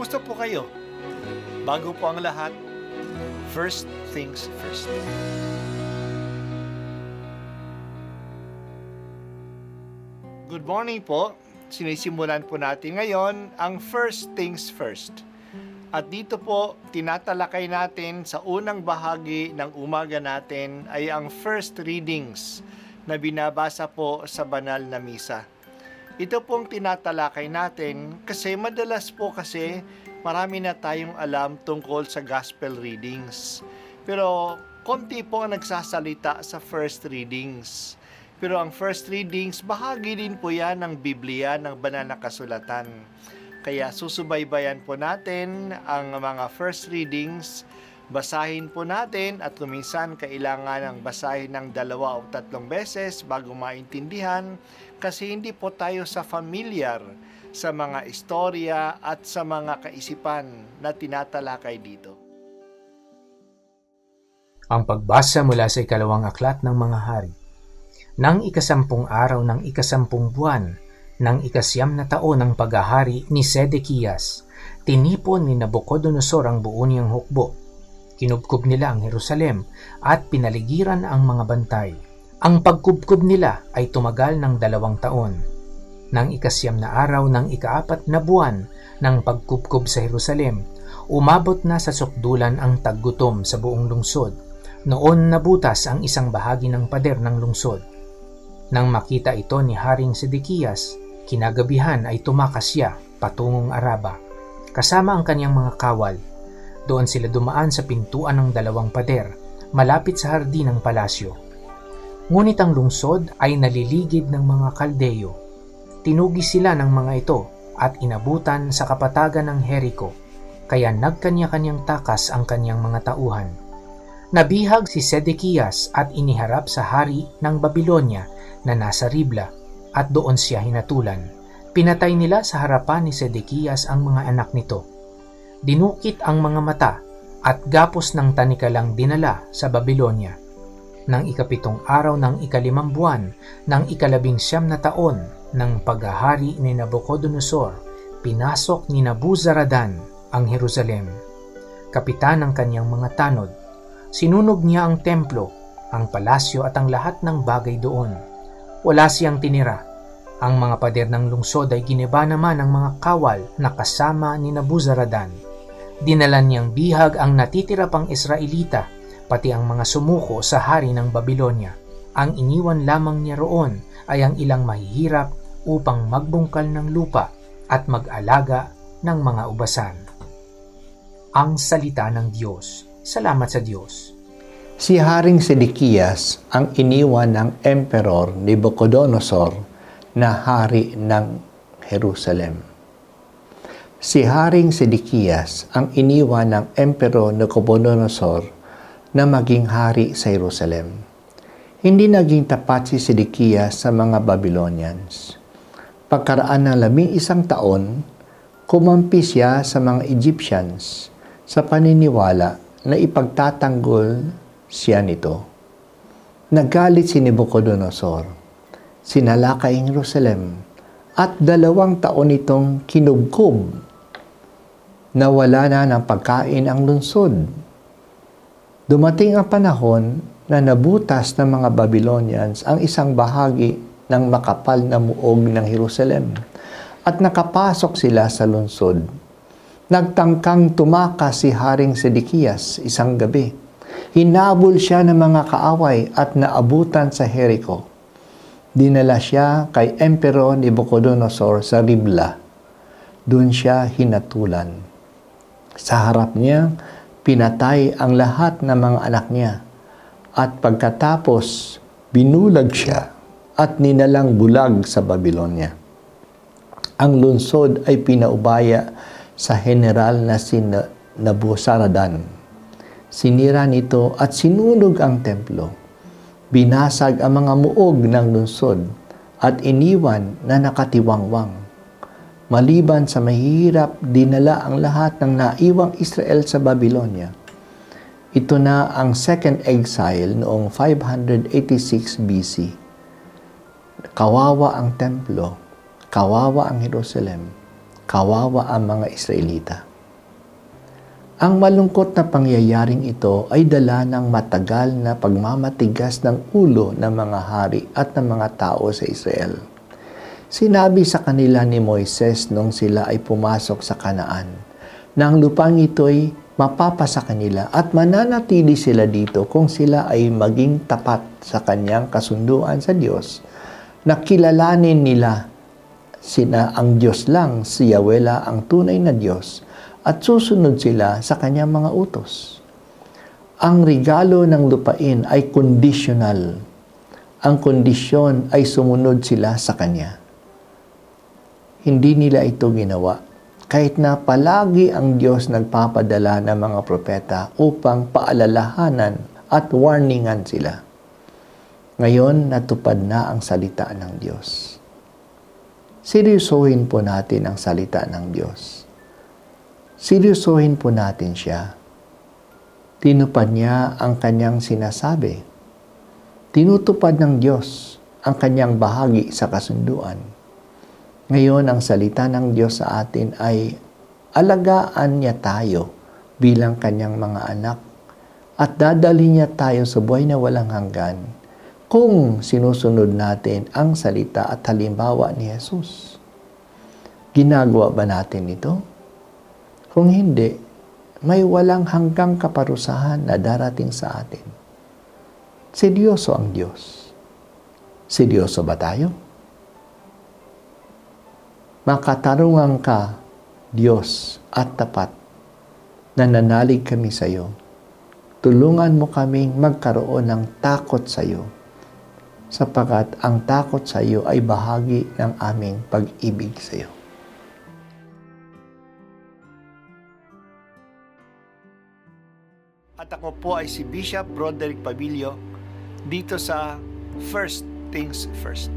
Kumusta po kayo? Bago po ang lahat, first things first. Good morning po. Sinisimulan po natin ngayon ang first things first. At dito po, tinatalakay natin sa unang bahagi ng umaga natin ay ang first readings na binabasa po sa banal na misa. Ito pong tinatalakay natin kasi madalas po marami na tayong alam tungkol sa gospel readings. Pero konti po ang nagsasalita sa first readings. Pero ang first readings, bahagi din po yan ng Biblia, ng banal na kasulatan. Kaya susubaybayan po natin ang mga first readings, basahin po natin at kuminsan kailangan ng basahin ng 2 o 3 beses bago maintindihan kasi hindi po tayo familiar sa mga istorya at sa mga kaisipan na tinatalakay dito. Ang pagbasa mula sa 2 aklat ng mga hari. Nang 10 araw ng 10 buwan, ng 9 na taon ng paghahari ni Sedekias, tinipon ni Nabucodonosor ang buo niyang hukbo. Kinubkob nila ang Jerusalem at pinaligiran ang mga bantay. Ang pagkubkob nila ay tumagal ng 2 taon. Nang 9 na araw ng 4 na buwan ng pagkubkob sa Jerusalem, umabot na sa sukdulan ang taggutom sa buong lungsod. Noon nabutas ang isang bahagi ng pader ng lungsod. Nang makita ito ni Haring Sedekias, kinagabihan ay tumakas siya patungong Araba, kasama ang kanyang mga kawal. Doon sila dumaan sa pintuan ng 2 pader, malapit sa hardin ng palasyo. Ngunit ang lungsod ay naliligid ng mga Kaldeyo. Tinugis sila ng mga ito at inabutan sa kapatagan ng Jericho, kaya nagkanya-kanyang takas ang kanyang mga tauhan. Nabihag si Sedekias at iniharap sa hari ng Babylonia na nasa Ribla at doon siya hinatulan. Pinatay nila sa harapan ni Sedekias ang mga anak nito. Dinukit ang mga mata at gapos ng tanikalang dinala sa Babylonia. Nang 7 araw ng 5 buwan ng 19 na taon ng paghahari ni Nabucodonosor, pinasok ni Nabuzaradan ang Jerusalem. Kapitan ng kanyang mga tanod, sinunog niya ang templo, ang palasyo at ang lahat ng bagay doon. Wala siyang tinira. Ang mga pader ng lungsod ay giniba naman ng mga kawal na kasama ni Nabuzaradan. Dinalan niyang bihag ang natitira pang Israelita, pati ang mga sumuko sa hari ng Babylonia. Ang iniwan lamang niya roon ay ang ilang mahihirap upang magbungkal ng lupa at mag-alaga ng mga ubasan. Ang salita ng Diyos. Salamat sa Diyos. Si Haring Sedekias ang iniwan ng Emperor Nabucodonosor na hari ng Jerusalem. Si Haring Sedekias ang iniwan ng Emperor Nabucodonosor na maging hari sa Jerusalem. Hindi naging tapat si Sedekias sa mga Babylonians. Pagkaraan ng 11 taon, kumampi siya sa mga Egyptians sa paniniwala na ipagtatanggol siya nito. Nagalit si Nabucodonosor, sinalakay ang Jerusalem, at 2 taon itong kinubkob. Nawala na ng pagkain ang lungsod. Dumating ang panahon na nabutas ng mga Babylonians ang isang bahagi ng makapal na muog ng Jerusalem at nakapasok sila sa lungsod. Nagtangkang tumakas si Haring Sedekias isang gabi. Hinabol siya ng mga kaaway at naabutan sa Jericho. Dinala siya kay Emperor Nabucodonosor sa Ribla. Doon siya hinatulan. Sa harap niya, pinatay ang lahat ng mga anak niya. At pagkatapos, binulag siya at ninalang bulag sa Babylonia. Ang lungsod ay pinaubaya sa general na si Nabuzaradan. Sinira nito at sinunog ang templo. Binasag ang mga muog ng lungsod at iniwan na nakatiwangwang. Maliban sa mahihirap, dinala ang lahat ng naiwang Israel sa Babylonia. Ito na ang second exile noong 586 BC. Kawawa ang templo, kawawa ang Jerusalem, kawawa ang mga Israelita. Ang malungkot na pangyayaring ito ay dala ng matagal na pagmamatigas ng ulo ng mga hari at ng mga tao sa Israel. Sinabi sa kanila ni Moises nung sila ay pumasok sa Kanaan, na ang lupang ito'y mapapasa kanila at mananatili sila dito kung sila ay maging tapat sa kanyang kasunduan sa Diyos, na kilalanin nila sina ang Diyos lang, si Yahweh ang tunay na Diyos, at susunod sila sa kanyang mga utos. Ang regalo ng lupain ay conditional. Ang kondisyon ay sumunod sila sa kanya. Hindi nila ito ginawa, kahit na palagi ang Diyos nagpapadala ng mga propeta upang paalalahanan at warningan sila. Ngayon, natupad na ang salita ng Diyos. Seryosohin po natin ang salita ng Diyos. Seryosohin po natin siya. Tinupad niya ang kanyang sinasabi. Tinutupad ng Diyos ang kanyang bahagi sa kasunduan. Ngayon, ang salita ng Diyos sa atin ay alagaan niya tayo bilang kanyang mga anak at dadalhin niya tayo sa buhay na walang hanggan kung sinusunod natin ang salita at halimbawa ni Jesus. Ginagawa ba natin ito? Kung hindi, may walang hanggang kaparusahan na darating sa atin. Seryoso ang Diyos. Seryoso ba tayo? Makatarungan ka, Diyos, at tapat. Nananalig kami sa iyo. Tulungan mo kaming magkaroon ng takot sa iyo, sapagkat ang takot sa iyo ay bahagi ng aming pag-ibig sa iyo. At ako po ay si Bishop Broderick Pabilio dito sa First Things First.